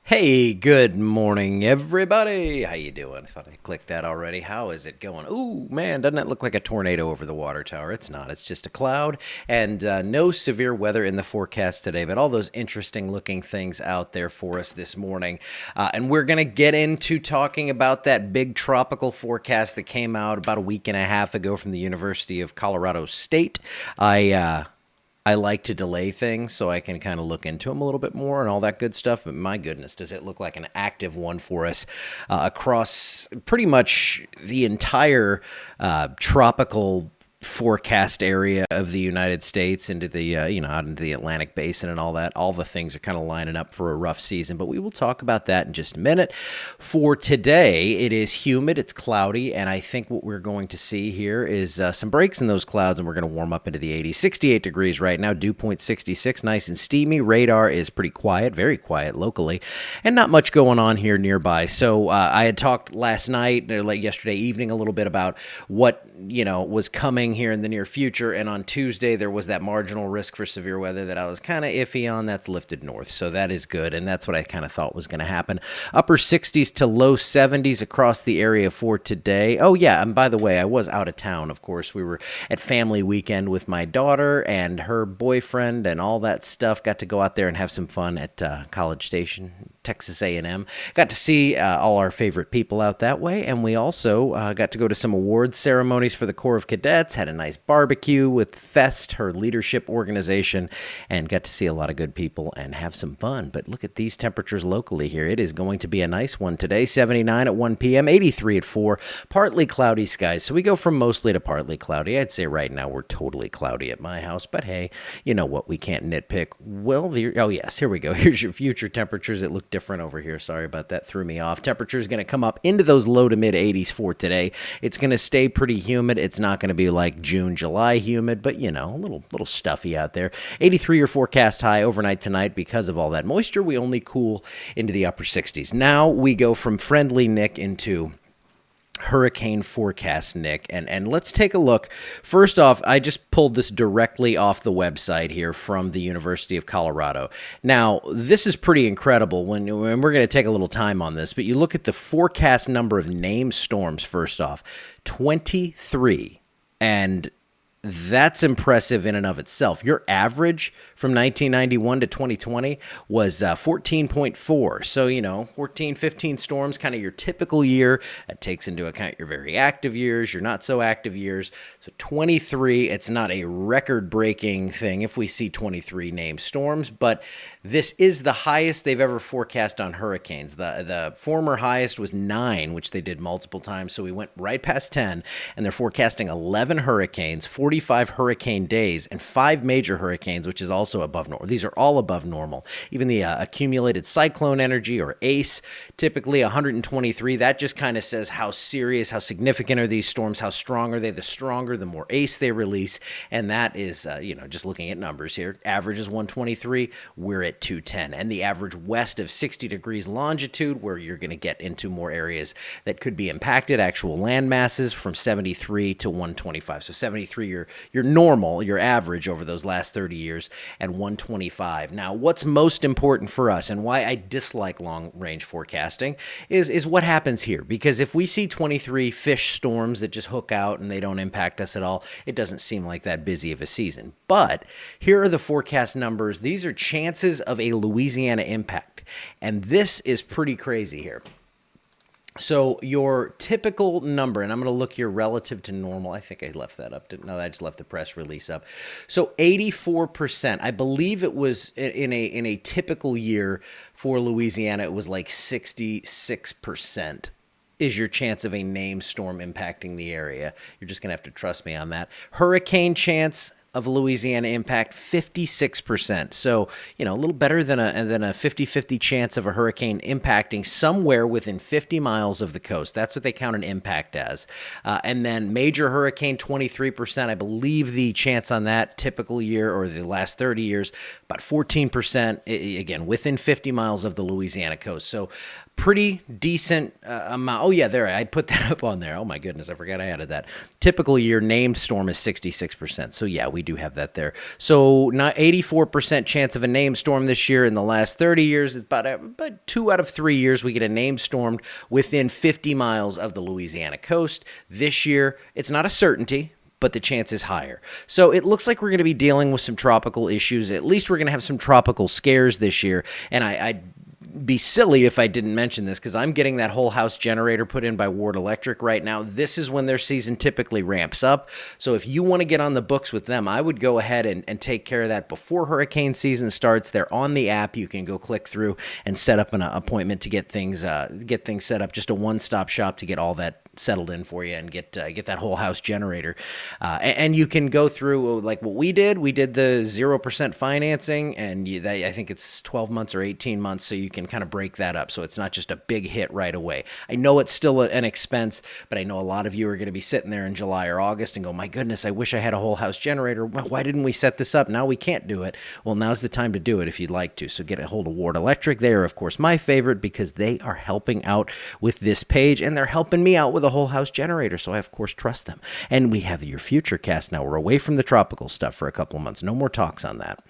Hey, good morning, everybody. How you doing? Thought I clicked that already. How is it going? Ooh, man, doesn't that look like a tornado over the water tower? It's not. It's just a cloud, and no severe weather in the forecast today, but all those interesting looking things out there for us this morning. And we're going to get into talking about that big tropical forecast that came out about a week and a half ago from the University of Colorado State. I like to delay things so I can kind of look into them a little bit more and all that good stuff. But my goodness, does it look like an active one for us across pretty much the entire tropical forecast area of the United States into the out into the Atlantic Basin and all that. All the things are kind of lining up for a rough season, but we will talk about that in just a minute. For today, it is humid, it's cloudy, and I think what we're going to see here is some breaks in those clouds, and we're going to warm up into the 80s. 68 degrees right now, dew point 66, nice and steamy. Radar is pretty quiet, very quiet locally, and not much going on here nearby. So I had talked last night, or like yesterday evening, a little bit about what was coming here in the near future, and on Tuesday there was that marginal risk for severe weather that I was kind of iffy on. That's lifted north, so that is good, and that's what I kind of thought was going to happen. Upper 60s to low 70s across the area for today. Oh yeah, and by the way, I was out of town, of course. We were at family weekend with my daughter and her boyfriend and all that stuff. Got to go out there and have some fun at College Station, Texas A&M. Got to see all our favorite people out that way, and we also got to go to some awards ceremonies for the Corps of Cadets, had a nice barbecue with Fest, her leadership organization, and got to see a lot of good people and have some fun. But look at these temperatures locally here. It is going to be a nice one today. 79 at 1 p.m., 83 at 4, partly cloudy skies. So we go from mostly to partly cloudy. I'd say right now we're totally cloudy at my house, but hey, you know what? We can't nitpick. Well, oh yes, here we go. Here's your future temperatures. It looked different over here. Sorry about that. Threw me off. Temperature is going to come up into those low to mid 80s for today. It's going to stay pretty humid. It's not going to be like June, July humid, but a little stuffy out there. 83 your forecast high overnight tonight. Because of all that moisture, we only cool into the upper 60s. Now we go from friendly Nick into hurricane forecast, Nick, and let's take a look. First off, I just pulled this directly off the website here from the University of Colorado. Now, this is pretty incredible when we're going to take a little time on this, but you look at the forecast number of named storms first off, 23, and that's impressive in and of itself. Your average from 1991 to 2020 was 14.4. So, 14, 15 storms, kind of your typical year. That takes into account your very active years, your not so active years. So 23, it's not a record-breaking thing if we see 23 named storms, but this is the highest they've ever forecast on hurricanes. The former highest was 9, which they did multiple times, so we went right past 10, and they're forecasting 11 hurricanes, 45 hurricane days, and 5 major hurricanes, which is also above normal. These are all above normal. Even the accumulated cyclone energy, or ACE, typically 123. That just kind of says how serious, how significant are these storms, how strong are they. The stronger, the more ACE they release, and that is, just looking at numbers here. Average is 123. We're at 210, and the average west of 60 degrees longitude, where you're going to get into more areas that could be impacted, actual land masses, from 73 to 125. So 73, your normal, your average over those last 30 years, and 125. Now, what's most important for us, and why I dislike long-range forecasting, is what happens here. Because if we see 23 fish storms that just hook out and they don't impact us at all, it doesn't seem like that busy of a season. But here are the forecast numbers. These are chances of a Louisiana impact, and this is pretty crazy here. So your typical number, and I'm going to look here relative to normal. I think I left that up. No, I just left the press release up. So 84%. I believe it was in a typical year for Louisiana, it was like 66% is your chance of a named storm impacting the area. You're just going to have to trust me on that. Hurricane chance of Louisiana impact, 56%. So, a little better than a 50-50 chance of a hurricane impacting somewhere within 50 miles of the coast. That's what they count an impact as. And then major hurricane, 23%. I believe the chance on that typical year, or the last 30 years, about 14%, again, within 50 miles of the Louisiana coast. So pretty decent amount. Oh, yeah, there, I put that up on there. Oh, my goodness, I forgot I added that. Typical year named storm is 66%. So, yeah, we we do have that there. So not 84% chance of a name storm this year. In the last 30 years, it's about 2 out of 3 years we get a name storm within 50 miles of the Louisiana coast. This year, it's not a certainty, but the chance is higher. So it looks like we're going to be dealing with some tropical issues. At least we're going to have some tropical scares this year. And I'd be silly if I didn't mention this, because I'm getting that whole house generator put in by Ward Electric right now. This is when their season typically ramps up. So if you want to get on the books with them, I would go ahead and take care of that before hurricane season starts. They're on the app. You can go click through and set up an appointment to get things set up. Just a one-stop shop to get all that settled in for you and get that whole house generator. And you can go through like what we did. We did the 0% financing, and I think it's 12 months or 18 months, so you can kind of break that up so it's not just a big hit right away. I know it's still an expense, but I know a lot of you are going to be sitting there in July or August and go, my goodness, I wish I had a whole house generator. Why didn't we set this up? Now we can't do it. Well, now's the time to do it if you'd like to. So get a hold of Ward Electric. They are, of course, my favorite because they are helping out with this page, and they're helping me out with a whole house generator. So I, of course, trust them. And we have your future cast now. We're away from the tropical stuff for a couple of months. No more talks on that.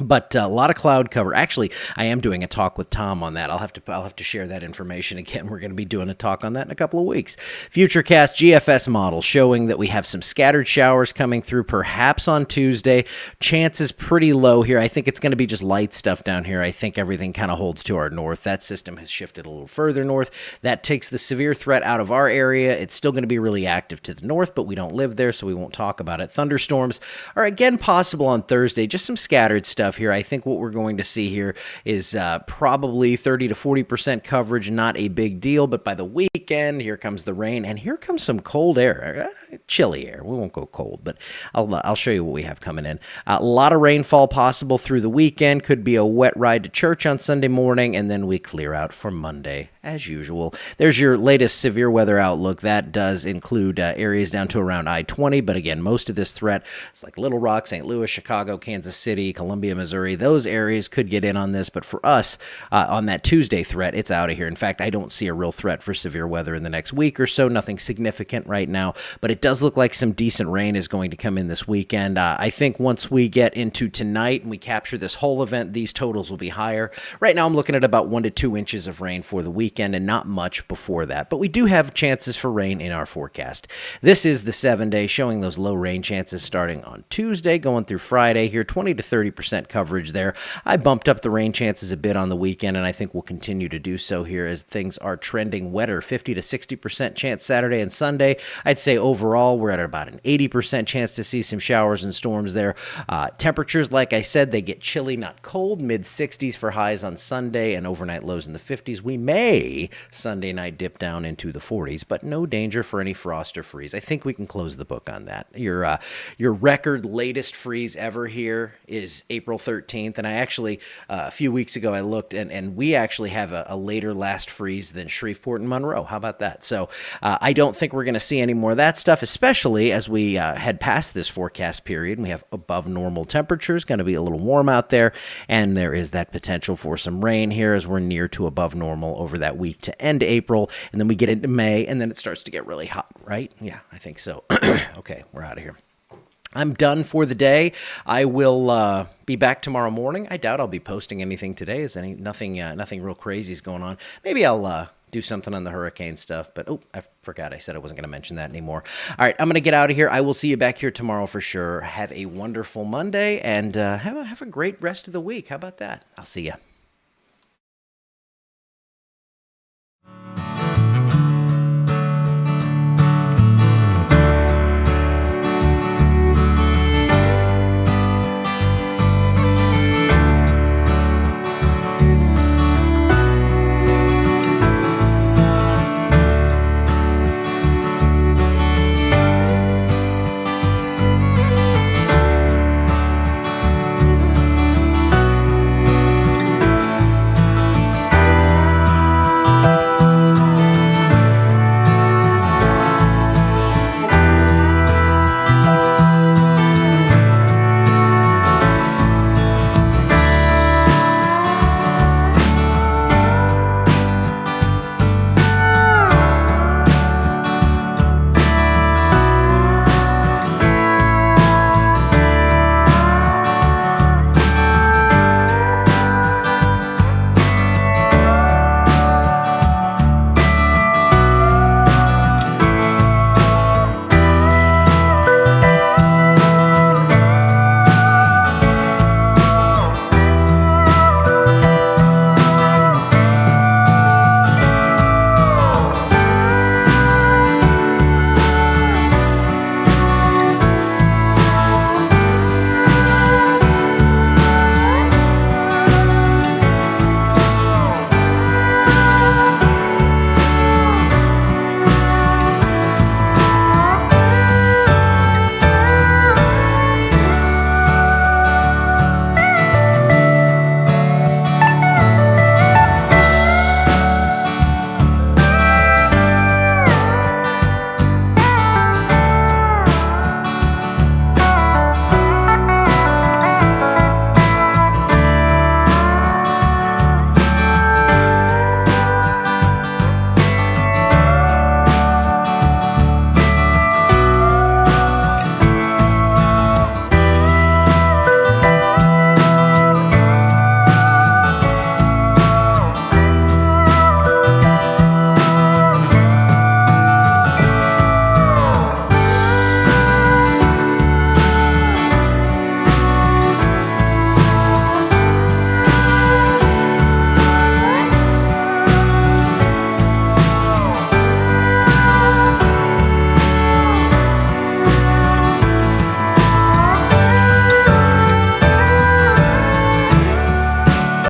But a lot of cloud cover. Actually, I am doing a talk with Tom on that. I'll have to share that information again. We're going to be doing a talk on that in a couple of weeks. Futurecast GFS model showing that we have some scattered showers coming through perhaps on Tuesday. Chance is pretty low here. I think it's going to be just light stuff down here. I think everything kind of holds to our north. That system has shifted a little further north. That takes the severe threat out of our area. It's still going to be really active to the north, but we don't live there, so we won't talk about it. Thunderstorms are again possible on Thursday. Just some scattered stuff here. I think what we're going to see here is probably 30 to 40% coverage, not a big deal, but by the weekend, here comes the rain, and here comes some cold air, chilly air. We won't go cold, but I'll show you what we have coming in. A lot of rainfall possible through the weekend. Could be a wet ride to church on Sunday morning, and then we clear out for Monday, as usual. There's your latest severe weather outlook. That does include areas down to around I-20, but again, most of this threat, it's like Little Rock, St. Louis, Chicago, Kansas City, Columbia, Missouri. Those areas could get in on this, but for us, on that Tuesday threat, it's out of here. In fact, I don't see a real threat for severe weather in the next week or so. Nothing significant right now, but it does look like some decent rain is going to come in this weekend. I think once we get into tonight and we capture this whole event, these totals will be higher. Right now, I'm looking at about 1 to 2 inches of rain for the weekend and not much before that, but we do have chances for rain in our forecast. This is the 7-day showing those low rain chances starting on Tuesday, going through Friday here, 20 to 30% coverage there. I bumped up the rain chances a bit on the weekend, and I think we'll continue to do so here as things are trending wetter. 50 to 60% chance Saturday and Sunday. I'd say overall we're at about an 80% chance to see some showers and storms there. Temperatures, like I said, they get chilly, not cold. Mid-60s for highs on Sunday and overnight lows in the 50s. We may Sunday night dip down into the 40s, but no danger for any frost or freeze. I think we can close the book on that. Your record latest freeze ever here is April 13th, and I actually, a few weeks ago, I looked, and we actually have a later last freeze than Shreveport and Monroe. How about that? So I don't think we're going to see any more of that stuff, especially as we head past this forecast period, and we have above normal temperatures, going to be a little warm out there, and there is that potential for some rain here as we're near to above normal over that week to end April, and then we get into May, and then it starts to get really hot, right? Yeah, I think so. Okay, we're out of here. I'm done for the day. I will be back tomorrow morning. I doubt I'll be posting anything today. Nothing real crazy is going on. Maybe I'll do something on the hurricane stuff, but I forgot. I said I wasn't going to mention that anymore. All right, I'm going to get out of here. I will see you back here tomorrow for sure. Have a wonderful Monday, and have a great rest of the week. How about that? I'll see you.